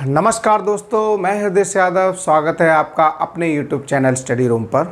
नमस्कार दोस्तों, मैं हृदय यादव। स्वागत है आपका अपने YouTube चैनल स्टडी रूम पर।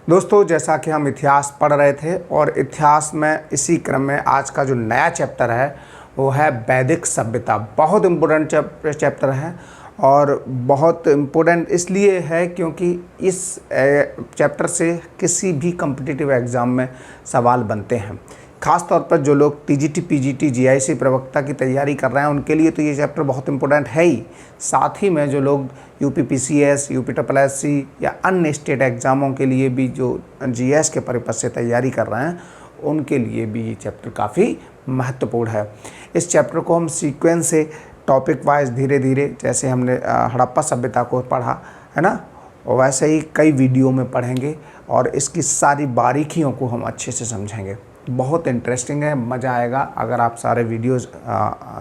दोस्तों, जैसा कि हम इतिहास पढ़ रहे थे और इतिहास में इसी क्रम में आज का जो नया चैप्टर है वो है वैदिक सभ्यता। बहुत इम्पोर्टेंट चैप्टर है और बहुत इम्पोर्टेंट इसलिए है क्योंकि इस चैप्टर से किसी भी कॉम्पिटिटिव एग्ज़ाम में सवाल बनते हैं। ख़ास तौर पर जो लोग टीजीटी, पीजीटी, जीआईसी प्रवक्ता की तैयारी कर रहे हैं उनके लिए तो ये चैप्टर बहुत इंपॉर्टेंट है ही। साथ ही में जो लोग यूपी पीसीएस, यूपी SSSC या अन्य स्टेट एग्ज़ामों के लिए भी जो जीएस के परिपथ से तैयारी कर रहे हैं उनके लिए भी ये चैप्टर काफ़ी महत्वपूर्ण है। इस चैप्टर को हम सीक्वेंस से टॉपिक वाइज धीरे धीरे, जैसे हमने हड़प्पा सभ्यता को पढ़ा है ना, वैसे ही कई वीडियो में पढ़ेंगे और इसकी सारी बारीकियों को हम अच्छे से समझेंगे। बहुत इंटरेस्टिंग है, मज़ा आएगा अगर आप सारे वीडियोज़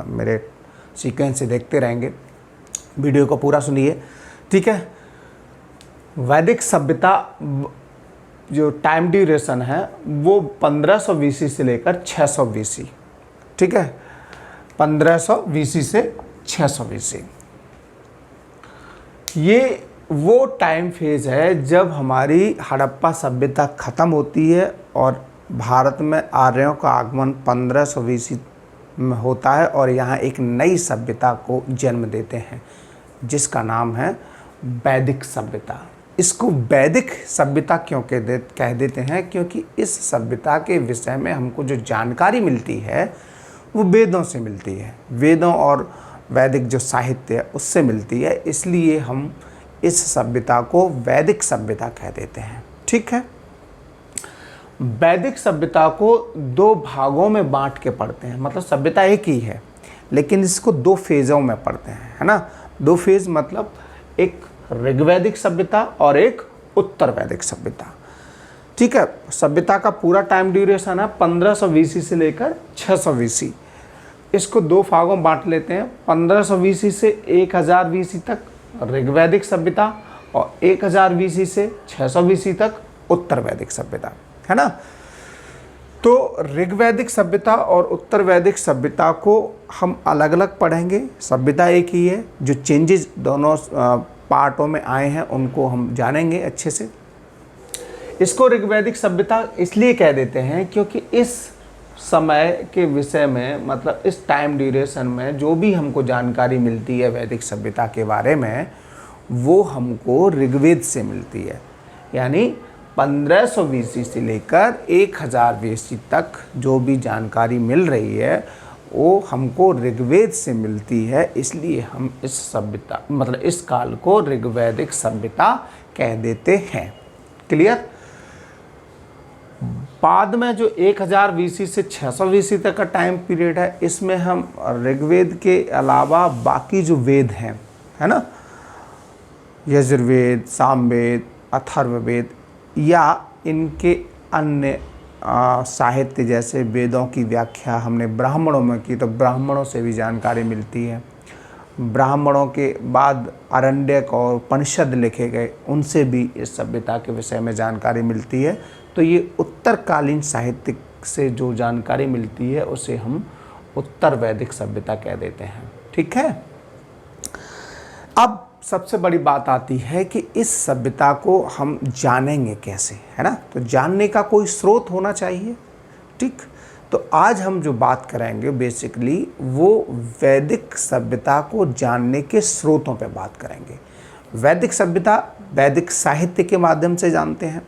मेरे सीक्वेंस से देखते रहेंगे। वीडियो को पूरा सुनिए, ठीक है। वैदिक सभ्यता जो टाइम ड्यूरेशन है वो 1500 BC से लेकर 600 BC, ठीक है। 1500 BC से 600 BC ये वो टाइम फेज़ है जब हमारी हड़प्पा सभ्यता ख़त्म होती है और भारत में आर्यों का आगमन 1500 BC में होता है और यहाँ एक नई सभ्यता को जन्म देते हैं जिसका नाम है वैदिक सभ्यता। इसको वैदिक सभ्यता क्यों कह देते हैं? क्योंकि इस सभ्यता के विषय में हमको जो जानकारी मिलती है वो वेदों से मिलती है। वेदों और वैदिक जो साहित्य है उससे मिलती है, इसलिए हम इस सभ्यता को वैदिक सभ्यता कह देते हैं, ठीक है। वैदिक सभ्यता को दो भागों में बांट के पढ़ते हैं, मतलब सभ्यता एक ही है लेकिन इसको दो फेज़ों में पढ़ते हैं, है ना। दो फेज़ मतलब एक ऋग्वैदिक सभ्यता और एक उत्तर वैदिक सभ्यता, ठीक है। सभ्यता का पूरा टाइम ड्यूरेशन है 1500 BC से लेकर 600 BC। इसको दो भागों में बांट लेते हैं। 1500 BC से 1000 BC तक ऋग्वैदिक सभ्यता और 1000 BC से 600 BC तक उत्तर वैदिक सभ्यता, है ना। तो ऋग्वैदिक सभ्यता और उत्तर वैदिक सभ्यता को हम अलग अलग पढ़ेंगे। सभ्यता एक ही है, जो चेंजेस दोनों पार्टों में आए हैं उनको हम जानेंगे अच्छे से। इसको ऋग्वैदिक सभ्यता इसलिए कह देते हैं क्योंकि इस समय के विषय में, मतलब इस टाइम ड्यूरेशन में जो भी हमको जानकारी मिलती है वैदिक सभ्यता के बारे में वो हमको ऋग्वेद से मिलती है। यानी 1500 BC से लेकर 1000 BC तक जो भी जानकारी मिल रही है वो हमको ऋग्वेद से मिलती है, इसलिए हम इस सभ्यता, मतलब इस काल को ऋग्वैदिक सभ्यता कह देते हैं। क्लियर। बाद में जो 1000 BC से 600 BC तक का टाइम पीरियड है इसमें हम ऋग्वेद के अलावा बाकी जो वेद हैं, है ना, यजुर्वेद, सामवेद, अथर्ववेद या इनके अन्य साहित्य जैसे वेदों की व्याख्या हमने ब्राह्मणों में की तो ब्राह्मणों से भी जानकारी मिलती है। ब्राह्मणों के बाद आरण्यक और उपनिषद लिखे गए, उनसे भी इस सभ्यता के विषय में जानकारी मिलती है। तो ये उत्तरकालीन साहित्य से जो जानकारी मिलती है उसे हम उत्तर वैदिक सभ्यता कह देते हैं, ठीक है। अब सबसे बड़ी बात आती है कि इस सभ्यता को हम जानेंगे कैसे, है ना। तो जानने का कोई स्रोत होना चाहिए, ठीक। तो आज हम जो बात करेंगे बेसिकली वो वैदिक सभ्यता को जानने के स्रोतों पे बात करेंगे। वैदिक सभ्यता वैदिक साहित्य के माध्यम से जानते हैं,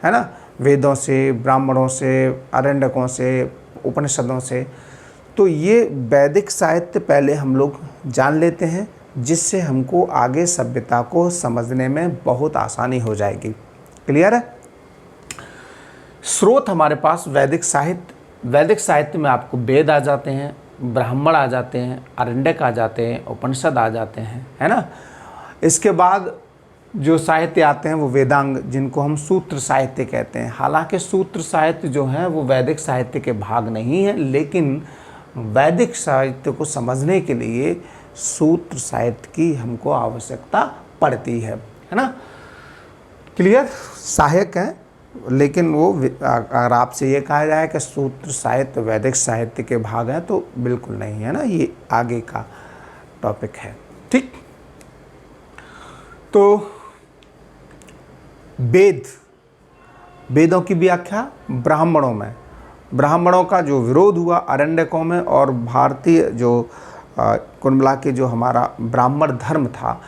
है ना, वेदों से, ब्राह्मणों से, आरण्यकों से, उपनिषदों से। तो ये वैदिक साहित्य पहले हम लोग जान लेते हैं जिससे हमको आगे सभ्यता को समझने में बहुत आसानी हो जाएगी। क्लियर है। स्रोत हमारे पास वैदिक साहित्य में आपको वेद आ जाते हैं, ब्राह्मण आ जाते हैं, आरण्यक आ जाते हैं, उपनिषद आ जाते हैं, है ना। इसके बाद जो साहित्य आते हैं वो वेदांग, जिनको हम सूत्र साहित्य कहते हैं। हालांकि सूत्र साहित्य जो हैं वो वैदिक साहित्य के भाग नहीं है, लेकिन वैदिक साहित्य को समझने के लिए सूत्र साहित्य की हमको आवश्यकता पड़ती है ना। क्लियर। सहायक है लेकिन वो, अगर आपसे ये कहा जाए कि सूत्र साहित्य वैदिक साहित्य के भाग हैं तो बिल्कुल नहीं, है ना, ये आगे का टॉपिक है। ठीक। तो वेदों की व्याख्या ब्राह्मणों का जो विरोध हुआ अरण्यकों में, और भारतीय जो कुल मिला के जो हमारा ब्राह्मण धर्म था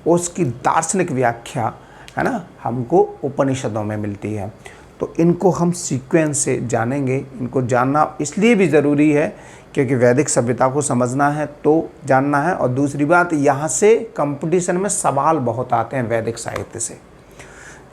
उसकी दार्शनिक व्याख्या है ना हमको उपनिषदों में मिलती है। तो इनको हम सीक्वेंस से जानेंगे। इनको जानना इसलिए भी ज़रूरी है क्योंकि वैदिक सभ्यता को समझना है तो जानना है, और दूसरी बात यहाँ से कंपटीशन में सवाल बहुत आते हैं वैदिक साहित्य से।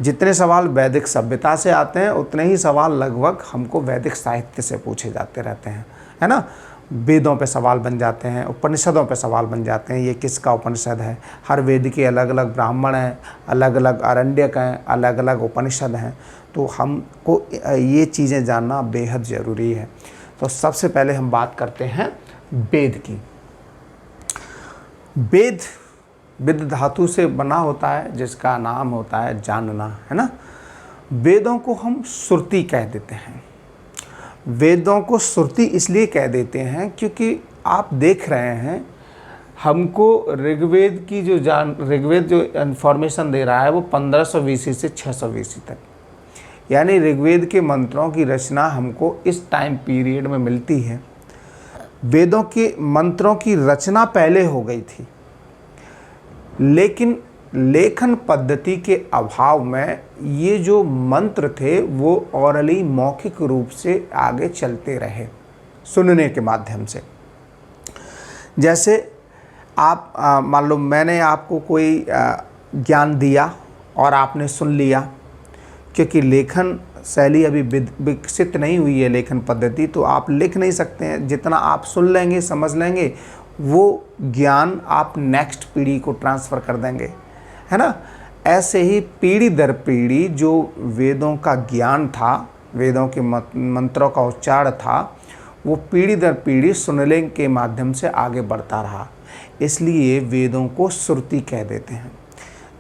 जितने सवाल वैदिक सभ्यता से आते हैं उतने ही सवाल लगभग हमको वैदिक साहित्य से पूछे जाते रहते हैं, है ना। वेदों पे सवाल बन जाते हैं, उपनिषदों पे सवाल बन जाते हैं, ये किसका उपनिषद है। हर वेद के अलग अलग ब्राह्मण हैं, अलग अलग आरण्यक हैं, अलग अलग उपनिषद हैं। तो हमको ये चीज़ें जानना बेहद ज़रूरी है। तो सबसे पहले हम बात करते हैं वेद की। वेद धातु से बना होता है जिसका नाम होता है जानना, है ना। वेदों को हम श्रुति कह देते हैं। वेदों को श्रुति इसलिए कह देते हैं क्योंकि आप देख रहे हैं हमको ऋग्वेद जो इन्फॉर्मेशन दे रहा है वो 1500 BC से 600 BC तक, यानी ऋग्वेद के मंत्रों की रचना हमको इस टाइम पीरियड में मिलती है। वेदों के मंत्रों की रचना पहले हो गई थी, लेकिन लेखन पद्धति के अभाव में ये जो मंत्र थे वो ऑरली मौखिक रूप से आगे चलते रहे सुनने के माध्यम से। जैसे आप मान लो मैंने आपको कोई ज्ञान दिया और आपने सुन लिया, क्योंकि लेखन शैली अभी विकसित नहीं हुई है लेखन पद्धति, तो आप लिख नहीं सकते हैं। जितना आप सुन लेंगे समझ लेंगे वो ज्ञान आप नेक्स्ट पीढ़ी को ट्रांसफ़र कर देंगे, है ना। ऐसे ही पीढ़ी दर पीढ़ी जो वेदों का ज्ञान था, वेदों के मंत्रों का उच्चारण था, वो पीढ़ी दर पीढ़ी सुनने के माध्यम से आगे बढ़ता रहा। इसलिए वेदों को श्रुति कह देते हैं।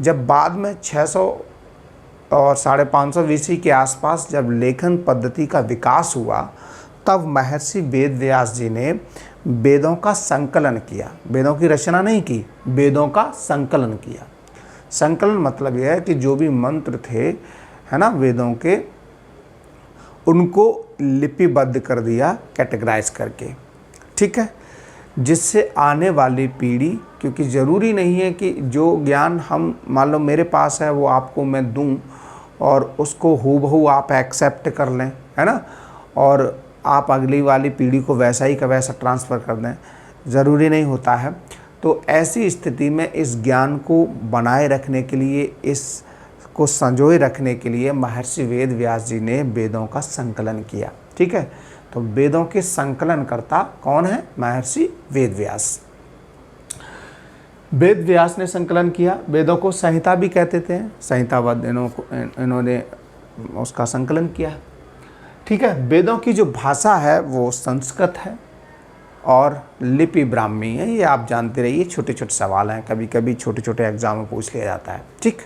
जब बाद में 600 और 550 BC के आसपास जब लेखन पद्धति का विकास हुआ, तब महर्षि वेद व्यास जी ने वेदों का संकलन किया। वेदों की रचना नहीं की, वेदों का संकलन किया। संकलन मतलब यह है कि जो भी मंत्र थे, है ना, वेदों के, उनको लिपिबद्ध कर दिया कैटेगराइज करके, ठीक है। जिससे आने वाली पीढ़ी, क्योंकि ज़रूरी नहीं है कि जो ज्ञान हम मान लो मेरे पास है वो आपको मैं दूं और उसको हूबहू आप एक्सेप्ट कर लें, है ना, और आप अगली वाली पीढ़ी को वैसा ही का वैसा ट्रांसफ़र कर दें, ज़रूरी नहीं होता है। तो ऐसी स्थिति में इस ज्ञान को बनाए रखने के लिए, इसको संजोए रखने के लिए महर्षि वेद व्यास जी ने वेदों का संकलन किया, ठीक है। तो वेदों के संकलनकर्ता कौन है? महर्षि वेद व्यास। वेद व्यास ने संकलन किया। वेदों को संहिता भी कहते थे, संहिताबद्ध इन्होंने उसका संकलन किया, ठीक है। वेदों की जो भाषा है वो संस्कृत है और लिपि ब्राह्मी है। ये आप जानते रहिए, छोटे छोटे सवाल हैं, कभी कभी छोटे छोटे एग्जाम में पूछ लिया जाता है, ठीक।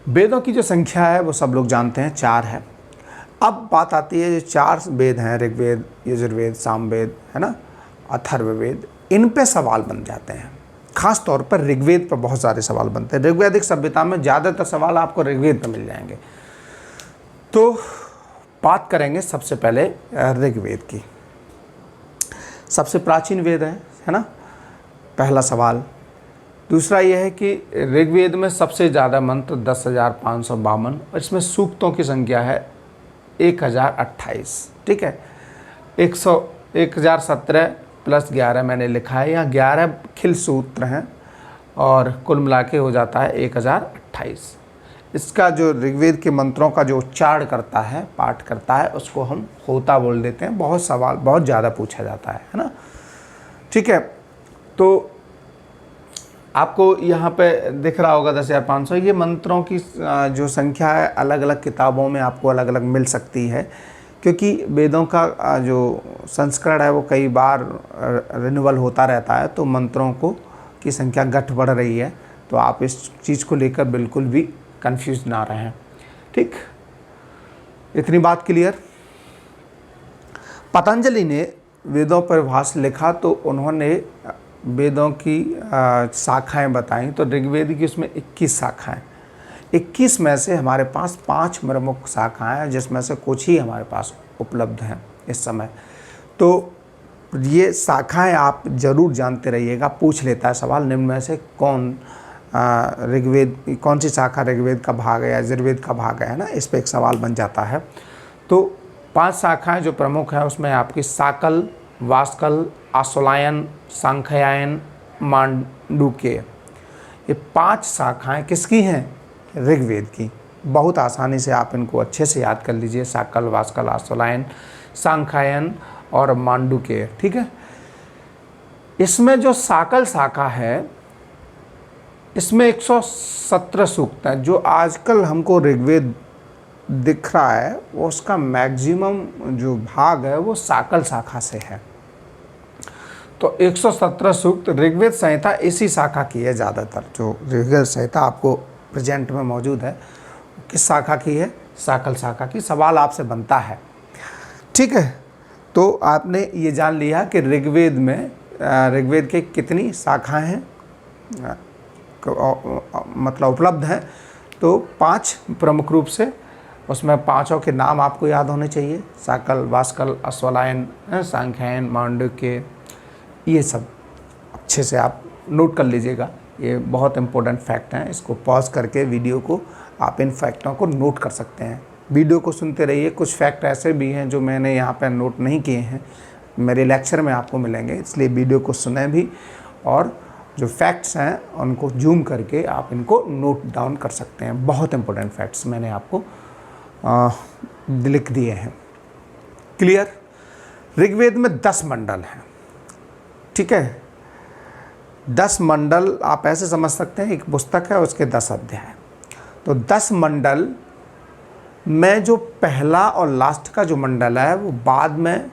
वेदों की जो संख्या है वो सब लोग जानते हैं, 4 है। अब बात आती है जो 4 वेद हैं, ऋग्वेद, यजुर्वेद, सामवेद, है ना, अथर्ववेद, इन पे सवाल बन जाते हैं। खास तौर पर ऋग्वेद पर बहुत सारे सवाल बनते हैं। ऋग्वैदिक सभ्यता में ज़्यादातर सवाल आपको ऋग्वेद पर मिल जाएंगे। तो बात करेंगे सबसे पहले ऋग्वेद की। सबसे प्राचीन वेद है ना, पहला सवाल। दूसरा यह है कि ऋग्वेद में सबसे ज़्यादा मंत्र 10,552 और इसमें सूक्तों की संख्या है 1028, ठीक है। 1017 प्लस 11 मैंने लिखा है, यहाँ 11 खिल सूत्र हैं और कुल मिला के हो जाता है 1028। इसका जो ऋग्वेद के मंत्रों का जो उच्चारण करता है, पाठ करता है, उसको हम होता बोल देते हैं। बहुत सवाल बहुत ज़्यादा पूछा जाता है ना, ठीक है। तो आपको यहाँ पे दिख रहा होगा 10,500। ये मंत्रों की जो संख्या है अलग अलग किताबों में आपको अलग अलग मिल सकती है, क्योंकि वेदों का जो संस्करण है वो कई बार रिन्यूअल होता रहता है, तो मंत्रों की संख्या घट बढ़ रही है। तो आप इस चीज़ को लेकर बिल्कुल भी कंफ्यूज ना रहें, ठीक। इतनी बात क्लियर। पतंजलि ने वेदों पर भाष्य लिखा तो उन्होंने वेदों की शाखाएं बताई तो ऋग्वेद की उसमें 21 शाखाएं, 21 में से हमारे पास 5 प्रमुख शाखाएं हैं, जिसमें से कुछ ही हमारे पास उपलब्ध हैं इस समय। तो ये शाखाएं आप जरूर जानते रहिएगा। पूछ लेता है सवाल, निम्न में से कौन ऋग्वेद, कौन सी शाखा ऋग्वेद का भाग है या यजुर्वेद का भाग है ना, इस पे एक सवाल बन जाता है। तो 5 शाखाएं जो प्रमुख है उसमें आपकी साकल, वास्कल, आश्वलायन, सांख्यायन, मांडुक्य, ये 5 शाखाएं किसकी हैं? ऋग्वेद की। बहुत आसानी से आप इनको अच्छे से याद कर लीजिए, साकल, वास्कल, आश्वलायन, सांख्यायन और मांडुक्य। ठीक है। इसमें जो साकल शाखा है इसमें 117 सूक्त हैं। जो आजकल हमको ऋग्वेद दिख रहा है वो उसका मैक्सिमम जो भाग है वो साकल शाखा से है। तो 117 सूक्त, ऋग्वेद संहिता इसी शाखा की है ज़्यादातर। जो ऋग्वेद संहिता आपको प्रेजेंट में मौजूद है किस शाखा की है? साकल शाखा की। सवाल आपसे बनता है। ठीक है। तो आपने ये जान लिया कि ऋग्वेद में ऋग्वेद के कितनी शाखाएं हैं, मतलब उपलब्ध हैं। तो 5 प्रमुख रूप से, उसमें 5 के नाम आपको याद होने चाहिए, साकल, वास्कल, आश्वलायन, सांख्यायन, मांडुक्य, ये सब अच्छे से आप नोट कर लीजिएगा। ये बहुत इंपॉर्टेंट फैक्ट हैं। इसको पॉज करके वीडियो को आप इन फैक्टों को नोट कर सकते हैं। वीडियो को सुनते रहिए। कुछ फैक्ट ऐसे भी हैं जो मैंने यहाँ पर नोट नहीं किए हैं, मेरे लेक्चर में आपको मिलेंगे, इसलिए वीडियो को सुनें भी, और जो फैक्ट्स हैं उनको जूम करके आप इनको नोट डाउन कर सकते हैं। बहुत इंपॉर्टेंट फैक्ट्स मैंने आपको लिख दिए हैं। क्लियर? ऋग्वेद में 10 मंडल हैं। ठीक है। 10 मंडल आप ऐसे समझ सकते हैं, एक पुस्तक है उसके 10 अध्याय। तो 10 मंडल में जो पहला और लास्ट का जो मंडल है वो बाद में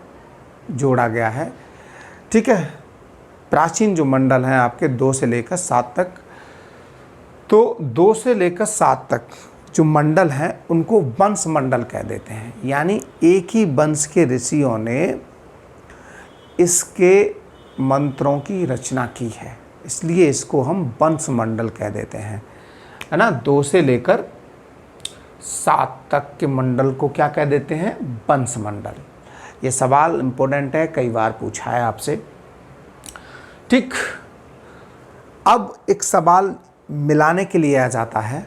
जोड़ा गया है। ठीक है। प्राचीन जो मंडल हैं आपके 2 से लेकर 7 तक, तो 2 से लेकर 7 तक जो मंडल हैं उनको वंश मंडल कह देते हैं। यानी एक ही वंश के ऋषियों ने इसके मंत्रों की रचना की है, इसलिए इसको हम वंश मंडल कह देते हैं, है ना। 2 से लेकर 7 तक के मंडल को क्या कह देते हैं? वंश मंडल। ये सवाल इम्पोर्टेंट है, कई बार पूछा है आपसे। ठीक। अब एक सवाल मिलाने के लिए आ जाता है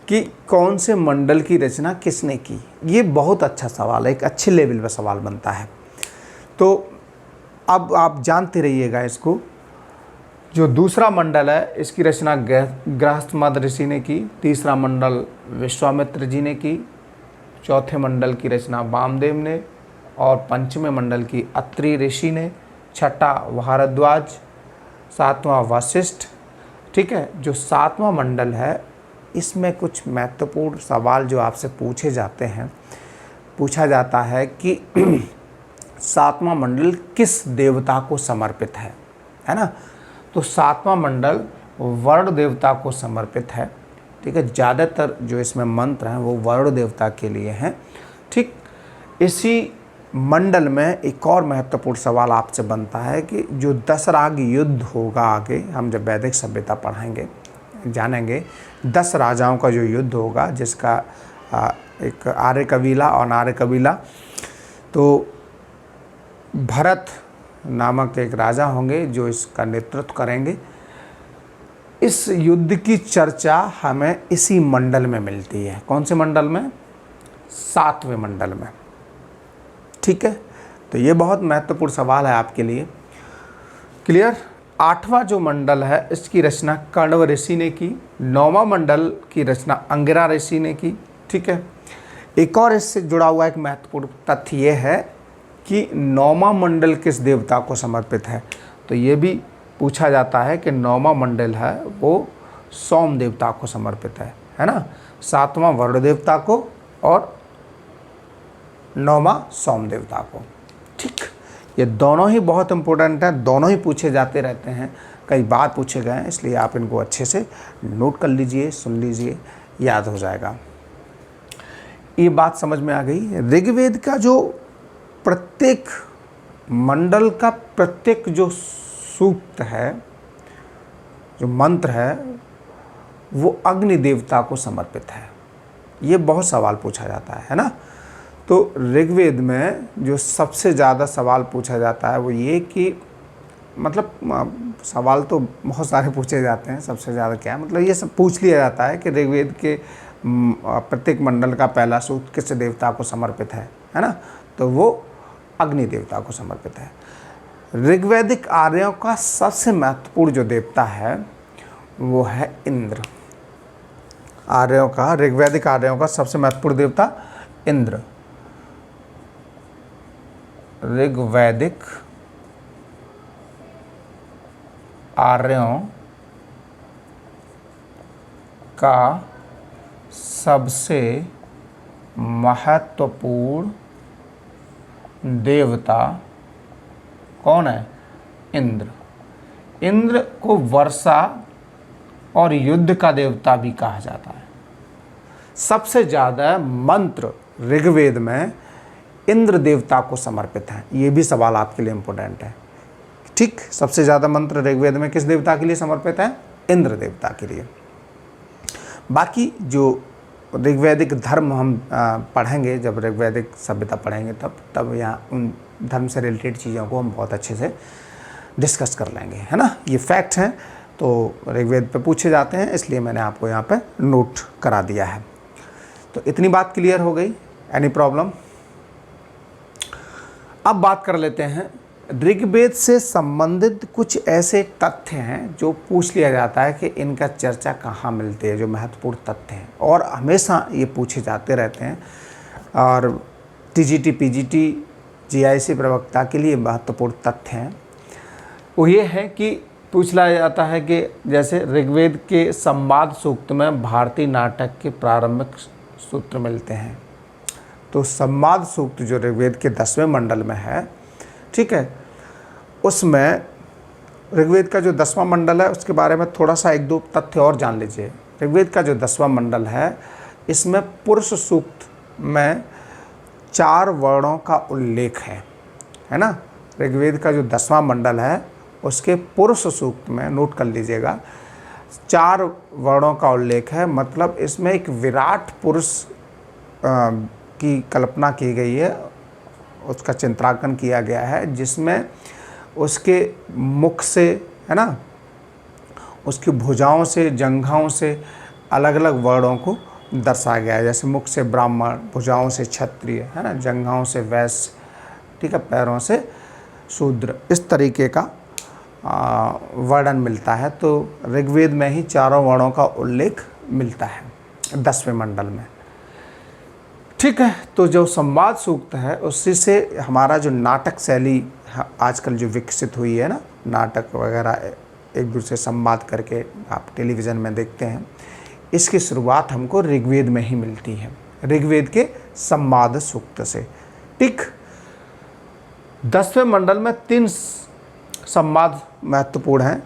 कि कौन से मंडल की रचना किसने की। ये बहुत अच्छा सवाल है, एक अच्छे लेवल पर सवाल बनता है। तो अब आप जानते रहिएगा इसको। जो दूसरा मंडल है इसकी रचना गृहस्थमद ऋषि ने की, तीसरा मंडल विश्वामित्र जी ने की, चौथे मंडल की रचना वामदेव ने, और पंचवें मंडल की अत्रि ऋषि ने, छठा भारद्वाज, 7वां वशिष्ठ। ठीक है। जो 7वां मंडल है इसमें कुछ महत्वपूर्ण सवाल जो आपसे पूछे जाते हैं, पूछा जाता है कि 7वां मंडल किस देवता को समर्पित है ना। तो 7वां मंडल वरुण देवता को समर्पित है। ठीक है। ज़्यादातर जो इसमें मंत्र हैं वो वरुण देवता के लिए हैं। ठीक। इसी मंडल में एक और महत्वपूर्ण सवाल आपसे बनता है कि जो 10 राग युद्ध होगा आगे, हम जब वैदिक सभ्यता पढ़ाएंगे जानेंगे, 10 राजाओं का जो युद्ध होगा, जिसका एक आर्य कबीला और नार्य कबीला, तो भरत नामक एक राजा होंगे जो इसका नेतृत्व करेंगे। इस युद्ध की चर्चा हमें इसी मंडल में मिलती है। कौन से मंडल में? 7वें मंडल में। ठीक है। तो ये बहुत महत्वपूर्ण सवाल है आपके लिए। क्लियर? 8वां जो मंडल है इसकी रचना कण्व ऋषि ने की, 9वां मंडल की रचना अंगिरा ऋषि ने की। ठीक है। एक और इससे जुड़ा हुआ एक महत्वपूर्ण तथ्य ये है कि 9वां मंडल किस देवता को समर्पित है। तो ये भी पूछा जाता है कि 9वां मंडल है वो सोम देवता को समर्पित है ना। 7वां वरुण देवता को और 9वां सोम देवता को। ठीक। ये दोनों ही बहुत इंपॉर्टेंट हैं, दोनों ही पूछे जाते रहते हैं, कई बार पूछे गए हैं, इसलिए आप इनको अच्छे से नोट कर लीजिए, सुन लीजिए, याद हो जाएगा। ये बात समझ में आ गई। ऋग्वेद का जो प्रत्येक मंडल का प्रत्येक जो सूक्त है, जो मंत्र है, वो अग्नि देवता को समर्पित है? ये बहुत सवाल पूछा जाता है ना। तो ऋग्वेद में जो सबसे ज़्यादा सवाल पूछा जाता है वो ये कि मतलब सवाल तो बहुत सारे पूछे जाते हैं, सबसे ज़्यादा क्या है, मतलब ये सब पूछ लिया जाता है कि ऋग्वेद के प्रत्येक मंडल का पहला सूक्त किस देवता को समर्पित है ना। तो वो अग्नि देवता को समर्पित है। ऋग्वैदिक आर्यों का सबसे महत्वपूर्ण जो देवता है वो है इंद्र। ऋग्वैदिक आर्यों का सबसे महत्वपूर्ण देवता इंद्र। ऋग्वैदिक आर्यों का सबसे महत्वपूर्ण देवता कौन है? इंद्र। इंद्र को वर्षा और युद्ध का देवता भी कहा जाता है। सबसे ज़्यादा मंत्र ऋग्वेद में इंद्र देवता को समर्पित हैं। ये भी सवाल आपके लिए इम्पोर्टेंट है, ठीक। सबसे ज़्यादा मंत्र ऋग्वेद में किस देवता के लिए समर्पित है? इंद्र देवता के लिए। बाकी जो ऋग्वैदिक धर्म हम पढ़ेंगे, जब ऋग्वैदिक सभ्यता पढ़ेंगे तब यहाँ उन धर्म से रिलेटेड चीज़ों को हम बहुत अच्छे से डिस्कस कर लेंगे, है ना। ये फैक्ट्स हैं, तो ऋग्वेद पे पूछे जाते हैं, इसलिए मैंने आपको यहाँ पे नोट करा दिया है। तो इतनी बात क्लियर हो गई? Any problem? अब बात कर लेते हैं ऋग्वेद से संबंधित कुछ ऐसे तथ्य हैं जो पूछ लिया जाता है कि इनका चर्चा कहाँ मिलती है, जो महत्वपूर्ण तथ्य हैं और हमेशा ये पूछे जाते रहते हैं। और टीजीटी, पीजीटी, जीआईसी प्रवक्ता के लिए महत्वपूर्ण तथ्य हैं। वो ये है कि पूछ लिया जाता है कि जैसे ऋग्वेद के संवाद सूक्त में भारतीय नाटक के प्रारंभिक सूत्र मिलते हैं। तो संवाद सूक्त जो ऋग्वेद के 10वें मंडल में है, ठीक है, उसमें ऋग्वेद का जो 10वां मंडल है उसके बारे में थोड़ा सा एक दो तथ्य और जान लीजिए। ऋग्वेद का जो 10वां मंडल है, इसमें पुरुष सूक्त में 4 वर्णों का उल्लेख है ना। ऋग्वेद का जो 10वां मंडल है उसके पुरुष सूक्त में, नोट कर लीजिएगा, 4 वर्णों का उल्लेख है। मतलब इसमें एक विराट पुरुष की कल्पना की गई है, उसका चित्रांकन किया गया है, जिसमें उसके मुख से, है ना, उसकी भुजाओं से, जंघाओं से अलग अलग वर्णों को दर्शाया गया है। जैसे मुख से ब्राह्मण, भुजाओं से क्षत्रिय, है ना, जंघाओं से वैश्य, ठीक है, पैरों से शूद्र, इस तरीके का वर्णन मिलता है। तो ऋग्वेद में ही 4 वर्णों का उल्लेख मिलता है 10वें मंडल में, ठीक है। तो जो संवाद सूक्त है उसी से हमारा जो नाटक शैली आजकल जो विकसित हुई है ना, नाटक वगैरह एक दूसरे संवाद करके आप टेलीविज़न में देखते हैं, इसकी शुरुआत हमको ऋग्वेद में ही मिलती है, ऋग्वेद के संवाद सूक्त से, ठीक। 10वें मंडल में 3 संवाद महत्वपूर्ण हैं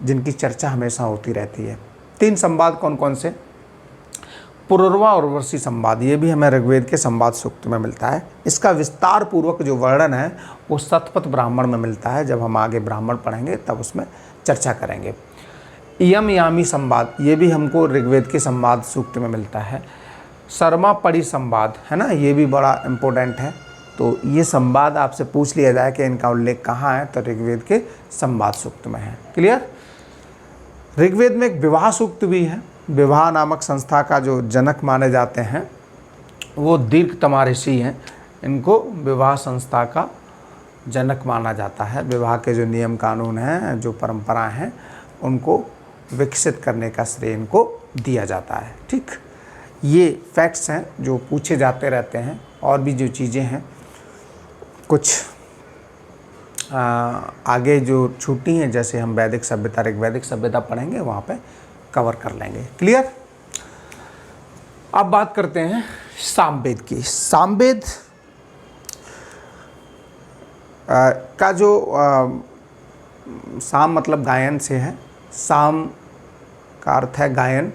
जिनकी चर्चा हमेशा होती रहती है। 3 संवाद कौन कौन से? पुरुरवा और उर्वशी संवाद, ये भी हमें ऋग्वेद के संवाद सूक्त में मिलता है। इसका विस्तार पूर्वक जो वर्णन है वो शतपथ ब्राह्मण में मिलता है। जब हम आगे ब्राह्मण पढ़ेंगे तब उसमें चर्चा करेंगे। यम यामी संवाद, ये भी हमको ऋग्वेद के संवाद सूक्त में मिलता है। शर्मा पड़ी संवाद, है ना, ये भी बड़ा इम्पोर्टेंट है। तो ये संवाद आपसे पूछ लिया जाए कि इनका उल्लेख कहाँ है, तो ऋग्वेद के संवाद सूक्त में है। क्लियर? ऋग्वेद में एक विवाह सूक्त भी है। विवाह नामक संस्था का जो जनक माने जाते हैं वो दीर्घतमा ऋषि हैं। इनको विवाह संस्था का जनक माना जाता है। विवाह के जो नियम कानून हैं, जो परंपराएं हैं, उनको विकसित करने का श्रेय इनको दिया जाता है, ठीक। ये फैक्ट्स हैं जो पूछे जाते रहते हैं। और भी जो चीज़ें हैं कुछ आगे जो छूटी हैं, जैसे हम वैदिक सभ्यता, ऋग्वैदिक सभ्यता पढ़ेंगे, वहाँ पे कवर कर लेंगे। क्लियर? अब बात करते हैं सामवेद की। सामवेद का जो साम मतलब गायन से है, साम का अर्थ है गायन,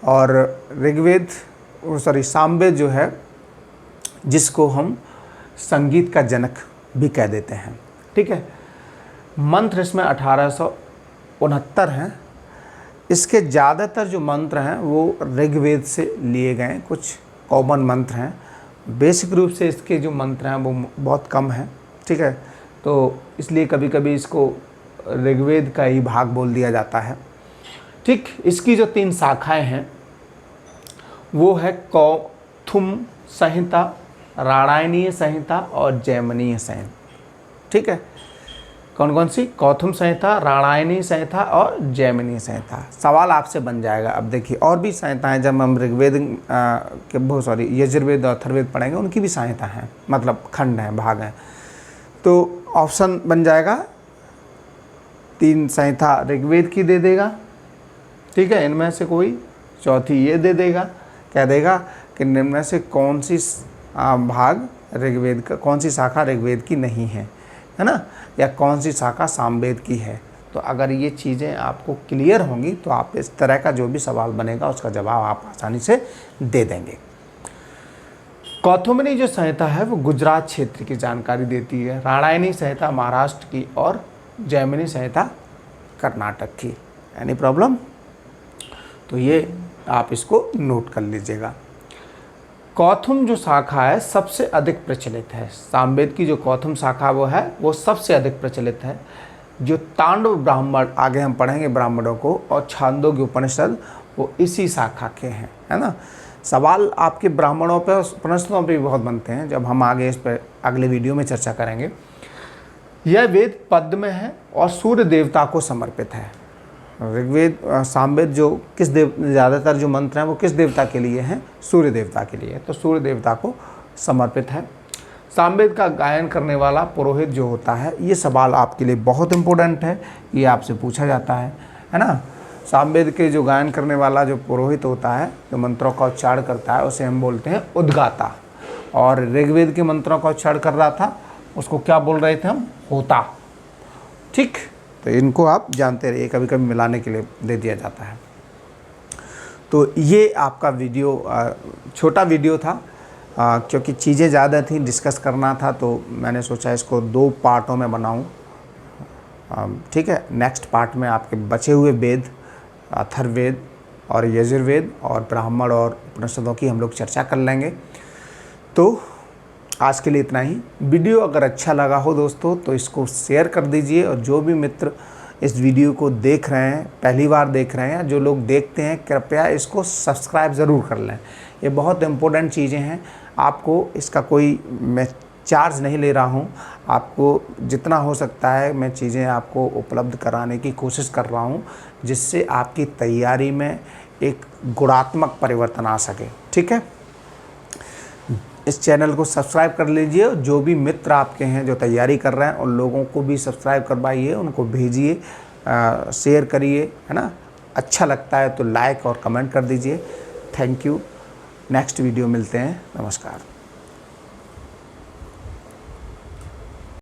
और ऋग्वेद सामवेद जो है, जिसको हम संगीत का जनक भी कह देते हैं, ठीक है। मंत्र इसमें 1869 हैं। इसके ज़्यादातर जो मंत्र हैं वो ऋग्वेद से लिए गए, कुछ कॉमन मंत्र हैं। बेसिक रूप से इसके जो मंत्र हैं वो बहुत कम हैं, ठीक है। तो इसलिए कभी कभी इसको ऋग्वेद का ही भाग बोल दिया जाता है, ठीक। इसकी जो 3 शाखाएं हैं वो है कौथुम संहिता, राणायनीय संहिता और जैमिनीय संहिता, ठीक है। कौन कौन सी? कौथुम संहिता, राणायनीय संहिता और जैमिनीय संहिता। सवाल आपसे बन जाएगा। अब देखिए और भी संहिताएं, जब हम ऋग्वेद यजुर्वेद और अथर्ववेद पढ़ेंगे उनकी भी संहिता हैं, मतलब खंड हैं, भाग हैं। तो ऑप्शन बन जाएगा 3 संहिता ऋग्वेद की दे देगा, ठीक है। इनमें से कोई चौथी ये दे देगा, कह देगा कि निम्न में से कौन सी भाग ऋग्वेद का, कौन सी शाखा ऋग्वेद की नहीं है ना, या कौन सी शाखा सामवेद की है। तो अगर ये चीज़ें आपको क्लियर होंगी तो आप इस तरह का जो भी सवाल बनेगा उसका जवाब आप आसानी से दे देंगे। कौथुमनी जो संहिता है वो गुजरात क्षेत्र की जानकारी देती है, राणायनी संहिता महाराष्ट्र की और जैमिनी संहिता कर्नाटक की। Any problem? तो ये आप इसको नोट कर लीजिएगा। कौथुम जो शाखा है सबसे अधिक प्रचलित है। सामवेद की जो कौथुम शाखा वो सबसे अधिक प्रचलित है। जो तांडव ब्राह्मण, आगे हम पढ़ेंगे ब्राह्मणों को, और छांदोग्य उपनिषद वो इसी शाखा के हैं, है ना। सवाल आपके ब्राह्मणों पे, उपनिषदों पे भी बहुत बनते हैं, जब हम आगे इस पर अगले वीडियो में चर्चा करेंगे। यह वेद पद्य में है और सूर्य देवता को समर्पित है। ऋग्वेद, सामवेद जो किस ज़्यादातर जो मंत्र हैं वो किस देवता के लिए हैं? सूर्य देवता के लिए, तो सूर्य देवता को समर्पित है। सामवेद का गायन करने वाला पुरोहित जो होता है, ये सवाल आपके लिए बहुत इम्पोर्टेंट है, ये आपसे पूछा जाता है ना। सामवेद के जो गायन करने वाला जो पुरोहित होता है, जो मंत्रों का उच्चारण करता है, उसे हम बोलते हैं उद्गाता। और ऋग्वेद के मंत्रों का उच्चारण कर रहा था, उसको क्या बोल रहे थे हम? होता, ठीक। तो इनको आप जानते रहिए, कभी कभी मिलाने के लिए दे दिया जाता है। तो ये आपका वीडियो छोटा वीडियो था, क्योंकि चीज़ें ज़्यादा थी, डिस्कस करना था, तो मैंने सोचा इसको 2 पार्टों में बनाऊं, ठीक है। नेक्स्ट पार्ट में आपके बचे हुए वेद, अथर्ववेद और यजुर्वेद और ब्राह्मण और उपनिषदों की हम लोग चर्चा कर लेंगे। तो आज के लिए इतना ही। वीडियो अगर अच्छा लगा हो दोस्तों तो इसको शेयर कर दीजिए, और जो भी मित्र इस वीडियो को देख रहे हैं, पहली बार देख रहे हैं, या जो लोग देखते हैं, कृपया इसको सब्सक्राइब ज़रूर कर लें। ये बहुत इम्पोर्टेंट चीज़ें हैं। आपको इसका कोई मैं चार्ज नहीं ले रहा हूँ, आपको जितना हो सकता है मैं चीज़ें आपको उपलब्ध कराने की कोशिश कर रहा हूँ, जिससे आपकी तैयारी में एक गुणात्मक परिवर्तन आ सके, ठीक है। इस चैनल को सब्सक्राइब कर लीजिए। जो भी मित्र आपके हैं जो तैयारी कर रहे हैं, उन लोगों को भी सब्सक्राइब करवाइए, उनको भेजिए, शेयर करिए, है ना। अच्छा लगता है तो लाइक और कमेंट कर दीजिए। Thank you. नेक्स्ट वीडियो मिलते हैं। नमस्कार।